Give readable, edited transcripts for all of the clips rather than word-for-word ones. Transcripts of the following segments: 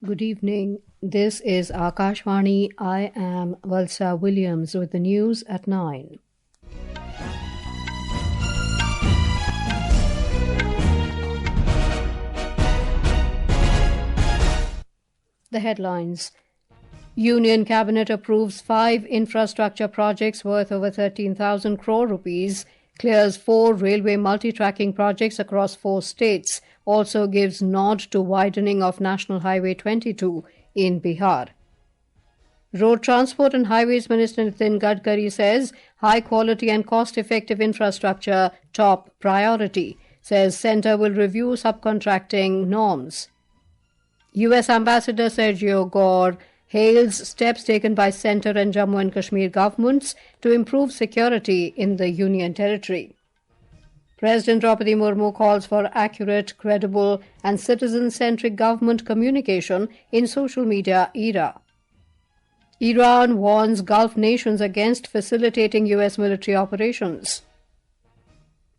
Good evening. This is Akashvani. I am Valsa Williams with the news at 9. The headlines. Union Cabinet approves 5 infrastructure projects worth over 13,000 crore rupees, clears 4 railway multi-tracking projects across 4 states, also gives nod to widening of National Highway 22 in Bihar. Road Transport and Highways Minister Nitin Gadkari says high quality and cost-effective infrastructure top priority, says Centre will review subcontracting norms. US Ambassador Sergio Gore hails steps taken by Centre and Jammu and Kashmir governments to improve security in the Union Territory. President Draupadi Murmu calls for accurate, credible and citizen-centric government communication in social media era. Iran warns Gulf nations against facilitating US military operations.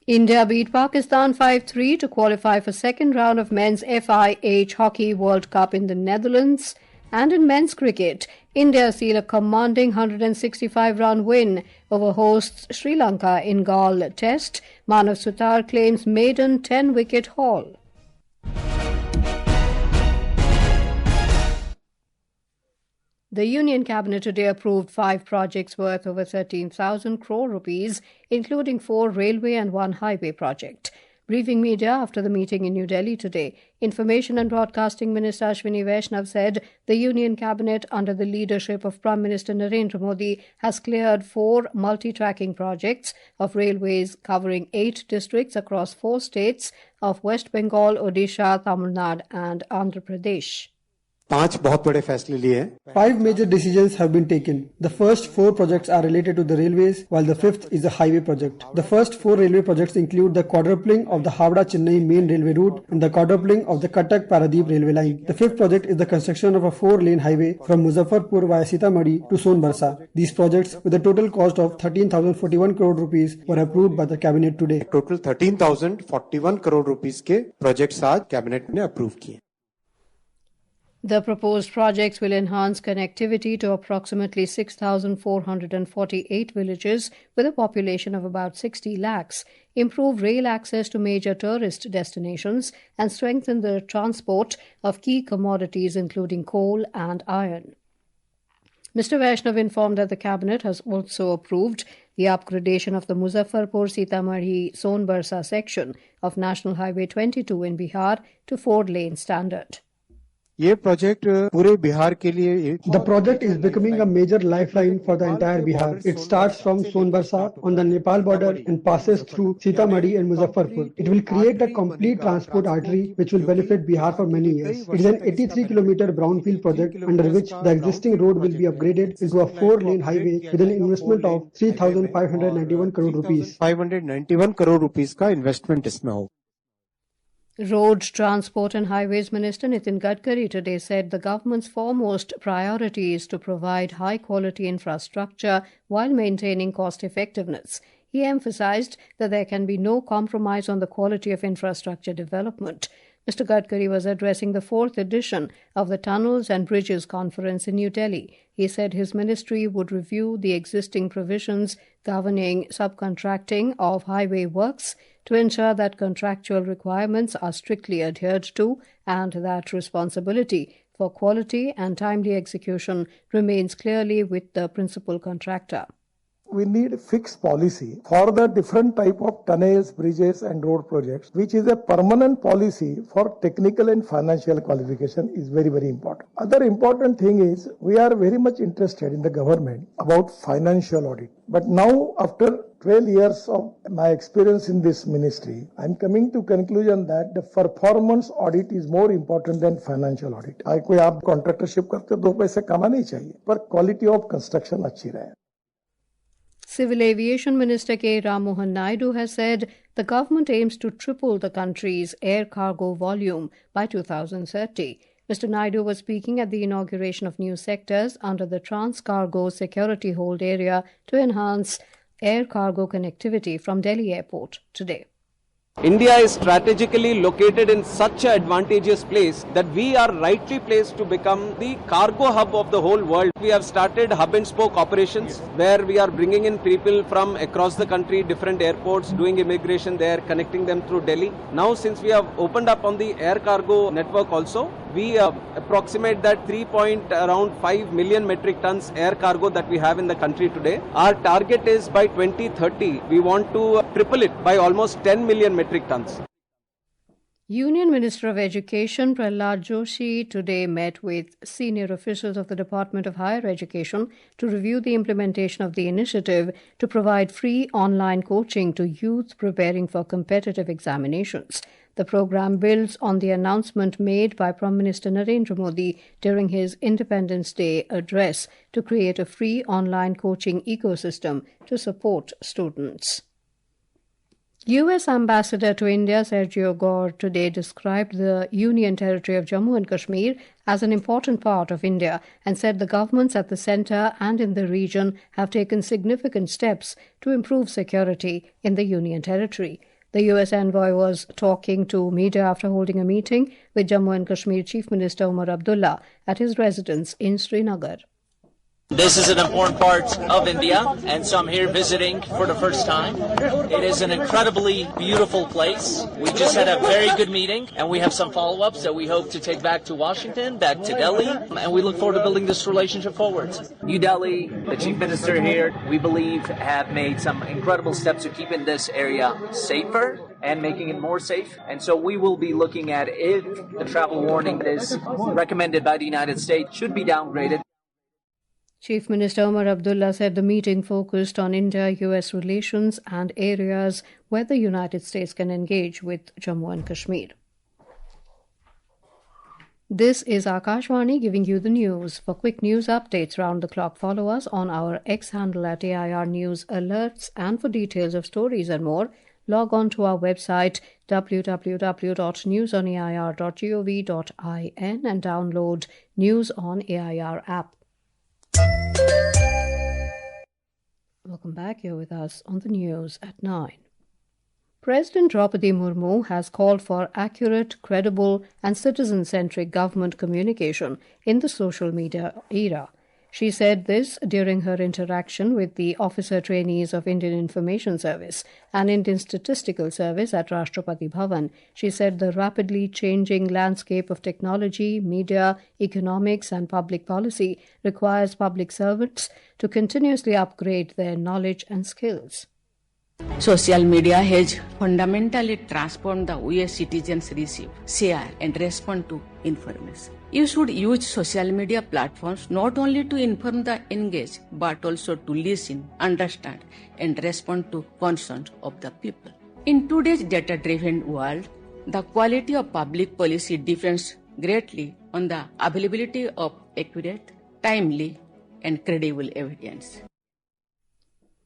India beat Pakistan 5-3 to qualify for second round of men's FIH Hockey World Cup in the Netherlands. And in men's cricket, India seal a commanding 165-run win over hosts Sri Lanka in Galle Test. Manav Sutar claims maiden 10-wicket haul. The Union Cabinet today approved 5 projects worth over 13,000 crore rupees, including 4 railway and 1 highway project. Briefing media after the meeting in New Delhi today, Information and Broadcasting Minister Ashwini Vaishnav said the Union Cabinet under the leadership of Prime Minister Narendra Modi has cleared 4 multi-tracking projects of railways covering 8 districts across 4 states of West Bengal, Odisha, Tamil Nadu and Andhra Pradesh. 5 major decisions have been taken. The first 4 projects are related to the railways, while the 5th is a highway project. The first 4 railway projects include the quadrupling of the Howrah-Chennai main railway route and the quadrupling of the Cuttack-Paradip railway line. The 5th project is the construction of a 4-lane highway from Muzaffarpur via Sitamarhi to Sonbarsa. These projects, with a total cost of 13,041 crore rupees, were approved by the cabinet today. Total 13,041 crore rupees के projects आज cabinet ने approve किए. The proposed projects will enhance connectivity to approximately 6,448 villages with a population of about 60 lakhs, improve rail access to major tourist destinations, and strengthen the transport of key commodities including coal and iron. Mr. Vaishnav informed that the Cabinet has also approved the upgradation of the Muzaffarpur-Sitamarhi-Sonbarsa section of National Highway 22 in Bihar to 4-lane standard. ये project पूरे बिहार के लिए The project is becoming a major lifeline for the entire Bihar. It starts from Sonbarsa on the Nepal border and passes through Sitamarhi and Muzaffarpur. It will create a complete transport artery which will benefit Bihar for many years. It is an 83-kilometer brownfield project under which the existing road will be upgraded into a 4-lane highway with an investment of 3,591 crore rupees. 591 crore rupees का investment इसमें हो. Road Transport and Highways Minister Nitin Gadkari today said the government's foremost priority is to provide high-quality infrastructure while maintaining cost-effectiveness. He emphasized that there can be no compromise on the quality of infrastructure development. Mr. Gadkari was addressing the 4th edition of the Tunnels and Bridges Conference in New Delhi. He said his ministry would review the existing provisions governing subcontracting of highway works to ensure that contractual requirements are strictly adhered to and that responsibility for quality and timely execution remains clearly with the principal contractor. We need a fixed policy for the different type of tunnels, bridges and road projects, which is a permanent policy for technical and financial qualification is very, very important. Other important thing is we are very much interested in the government about financial audit. But now after 12 years of my experience in this ministry, I am coming to conclusion that the performance audit is more important than financial audit. कोई आप contractorship करते 2 पैसे कमा नहीं चाहिए, पर quality of construction अच्छी रहे. Civil Aviation Minister K. Ram Mohan Naidu has said the government aims to triple the country's air cargo volume by 2030. Mr. Naidu was speaking at the inauguration of new sectors under the Trans-Cargo Security Hold Area to enhance air cargo connectivity from Delhi Airport today. India is strategically located in such an advantageous place that we are rightly placed to become the cargo hub of the whole world. We have started hub and spoke operations where we are bringing in people from across the country, different airports, doing immigration there, connecting them through Delhi. Now, since we have opened up on the air cargo network also, we approximate that around 5 million metric tons air cargo that we have in the country today. Our target is by 2030, we want to triple it by almost 10 million metric tons. Union Minister of Education Prahlad Joshi today met with senior officials of the Department of Higher Education to review the implementation of the initiative to provide free online coaching to youth preparing for competitive examinations. The program builds on the announcement made by Prime Minister Narendra Modi during his Independence Day address to create a free online coaching ecosystem to support students. U.S. Ambassador to India Sergio Gore today described the Union Territory of Jammu and Kashmir as an important part of India and said the governments at the centre and in the region have taken significant steps to improve security in the Union Territory. The U.S. envoy was talking to media after holding a meeting with Jammu and Kashmir Chief Minister Umar Abdullah at his residence in Srinagar. This is an important part of India, and so I'm here visiting for the first time. It is an incredibly beautiful place. We just had a very good meeting, and we have some follow-ups that we hope to take back to Washington, back to Delhi, and we look forward to building this relationship forward. New Delhi, the Chief Minister here, we believe have made some incredible steps to keeping this area safer and making it more safe. And so we will be looking at if the travel warning that is recommended by the United States should be downgraded. Chief Minister Umar Abdullah said the meeting focused on India-US relations and areas where the United States can engage with Jammu and Kashmir. This is Akashvani giving you the news. For quick news updates round the clock, follow us on our X handle at AIR News Alerts, and for details of stories and more, log on to our website www.newsonair.gov.in and download News on AIR app. Welcome back. You're with us on the news at 9. President Draupadi Murmu has called for accurate, credible and citizen-centric government communication in the social media era. She said this during her interaction with the officer trainees of Indian Information Service and Indian Statistical Service at Rashtrapati Bhavan. She said the rapidly changing landscape of technology, media, economics and public policy requires public servants to continuously upgrade their knowledge and skills. Social media has fundamentally transformed the way citizens receive, share and respond to information. You should use social media platforms not only to inform the engaged, but also to listen, understand and respond to concerns of the people. In today's data-driven world, the quality of public policy depends greatly on the availability of accurate, timely and credible evidence.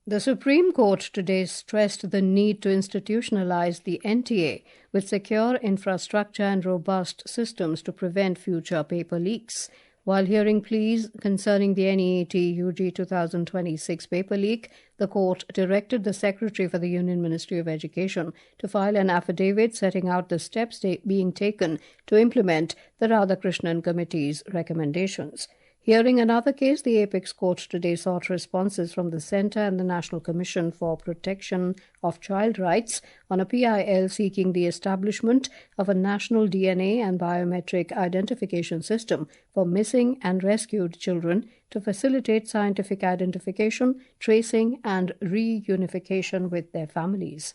The Supreme Court today stressed the need to institutionalize the NTA with secure infrastructure and robust systems to prevent future paper leaks. While hearing pleas concerning the NEAT UG 2026 paper leak, the court directed the Secretary for the Union Ministry of Education to file an affidavit setting out the steps being taken to implement the Radhakrishnan Committee's recommendations. Hearing another case, the Apex Court today sought responses from the Centre and the National Commission for Protection of Child Rights on a PIL seeking the establishment of a national DNA and biometric identification system for missing and rescued children to facilitate scientific identification, tracing and reunification with their families.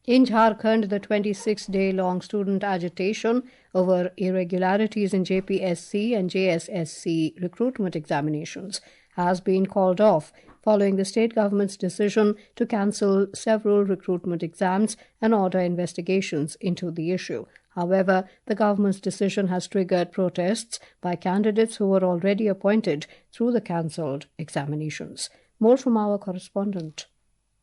In Jharkhand, the 26-day-long student agitation over irregularities in JPSC and JSSC recruitment examinations has been called off following the state government's decision to cancel several recruitment exams and order investigations into the issue. However, the government's decision has triggered protests by candidates who were already appointed through the cancelled examinations. More from our correspondent.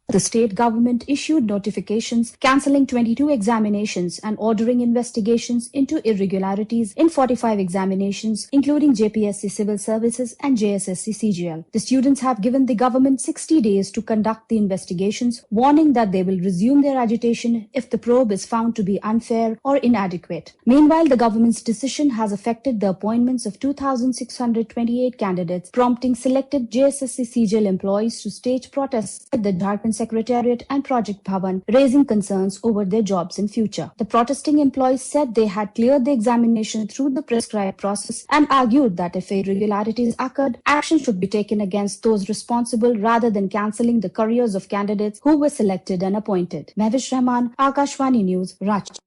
The state government issued notifications cancelling 22 examinations and ordering investigations into irregularities in 45 examinations, including JPSC Civil Services and JSSC CGL. The students have given the government 60 days to conduct the investigations, warning that they will resume their agitation if the probe is found to be unfair or inadequate. Meanwhile, the government's decision has affected the appointments of 2,628 candidates, prompting selected JSSC CGL employees to stage protests at the Jharkhand Secretariat and Project Bhavan, raising concerns over their jobs in future. The protesting employees said they had cleared the examination through the prescribed process and argued that if irregularities occurred, action should be taken against those responsible rather than cancelling the careers of candidates who were selected and appointed. Mehwish Rahman, Akashvani News, Ranchi.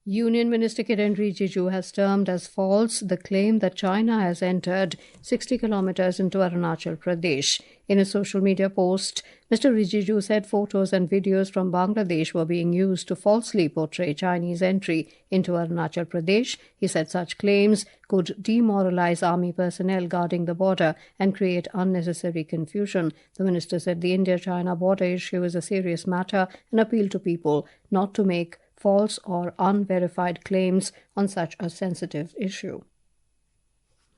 Union Minister Kiren Rijiju has termed as false the claim that China has entered 60 kilometers into Arunachal Pradesh. In a social media post, Mr. Rijiju said photos and videos from Bangladesh were being used to falsely portray Chinese entry into Arunachal Pradesh. He said such claims could demoralize army personnel guarding the border and create unnecessary confusion. The minister said the India-China border issue is a serious matter and appealed to people not to make false or unverified claims on such a sensitive issue.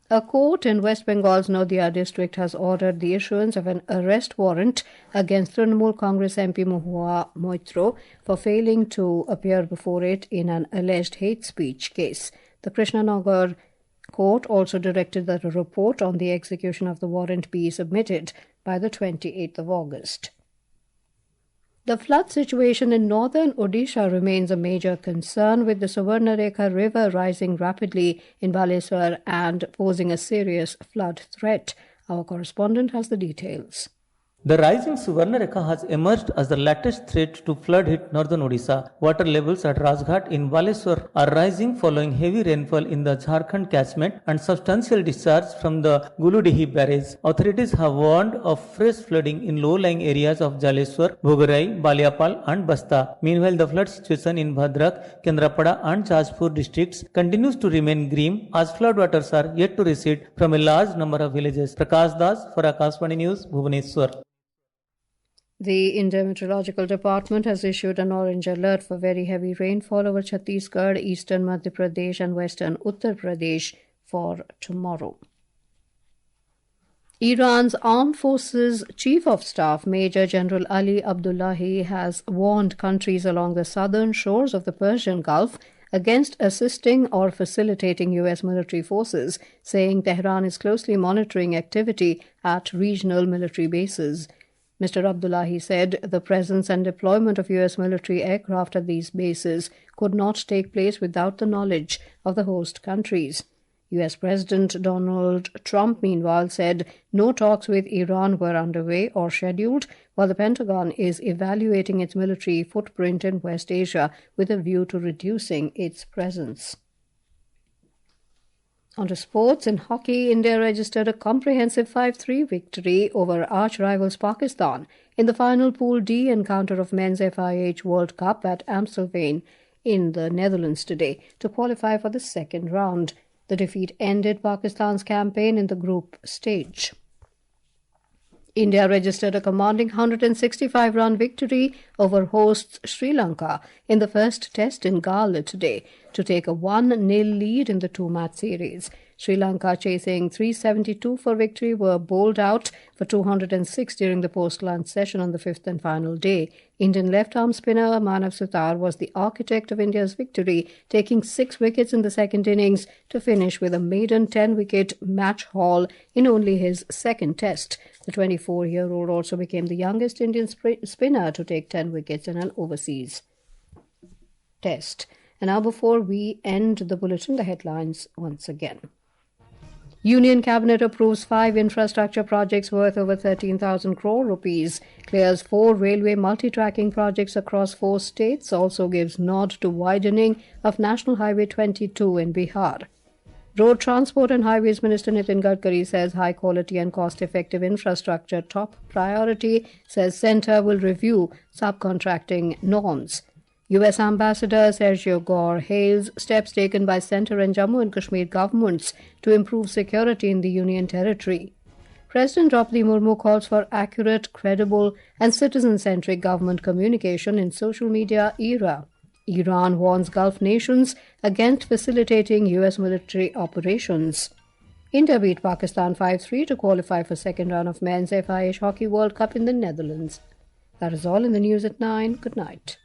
A court in West Bengal's Nadia district has ordered the issuance of an arrest warrant against Trinamool Congress MP Mahua Moitro for failing to appear before it in an alleged hate speech case. The Krishnanagar court also directed that a report on the execution of the warrant be submitted by the 28th of August. The flood situation in northern Odisha remains a major concern, with the Suvarnarekha River rising rapidly in Baleswar and posing a serious flood threat. Our correspondent has the details. The rising Suvarnarekha has emerged as the latest threat to flood-hit northern Odisha. Water levels at Rajghat in Baleswar are rising following heavy rainfall in the Jharkhand catchment and substantial discharge from the Guludihi barrage. Authorities have warned of fresh flooding in low-lying areas of Jaleswar, Bhogarai, Baliapal and Basta. Meanwhile, the flood situation in Bhadrak, Kendrapada and Jajpur districts continues to remain grim as floodwaters are yet to recede from a large number of villages. Prakash Das for Akashvani News, Bhubaneswar. The Indian Meteorological Department has issued an orange alert for very heavy rainfall over Chhattisgarh, eastern Madhya Pradesh and western Uttar Pradesh for tomorrow. Iran's Armed Forces Chief of Staff Major General Ali Abdullahi has warned countries along the southern shores of the Persian Gulf against assisting or facilitating U.S. military forces, saying Tehran is closely monitoring activity at regional military bases. Mr. Abdullahi said the presence and deployment of U.S. military aircraft at these bases could not take place without the knowledge of the host countries. U.S. President Donald Trump, meanwhile, said no talks with Iran were underway or scheduled, while the Pentagon is evaluating its military footprint in West Asia with a view to reducing its presence. On to sports. In hockey, India registered a comprehensive 5-3 victory over arch-rivals Pakistan in the final Pool D encounter of Men's FIH World Cup at Amstelveen in the Netherlands today to qualify for the second round. The defeat ended Pakistan's campaign in the group stage. India registered a commanding 165-run victory over hosts Sri Lanka in the first test in Galle today to take a 1-0 lead in the two-match series. Sri Lanka, chasing 372 for victory, were bowled out for 206 during the post-lunch session on the fifth and final day. Indian left-arm spinner Manav Sutar was the architect of India's victory, taking 6 wickets in the second innings to finish with a maiden 10-wicket match haul in only his second test. The 24-year-old also became the youngest Indian spinner to take 10 wickets in an overseas test. And now, before we end the bulletin, the headlines once again. Union Cabinet approves 5 infrastructure projects worth over 13,000 crore rupees, clears 4 railway multi-tracking projects across 4 states, also gives nod to widening of National Highway 22 in Bihar. Road Transport and Highways Minister Nitin Gadkari says high quality and cost-effective infrastructure top priority, says Centre will review subcontracting norms. U.S. Ambassador Sergio Gore hails steps taken by Centre and Jammu and Kashmir governments to improve security in the Union Territory. President Draupadi Murmu calls for accurate, credible, and citizen-centric government communication in social media era. Iran warns Gulf nations against facilitating U.S. military operations. India beat Pakistan 5-3 to qualify for second round of Men's FIH Hockey World Cup in the Netherlands. That is all in the news at 9. Good night.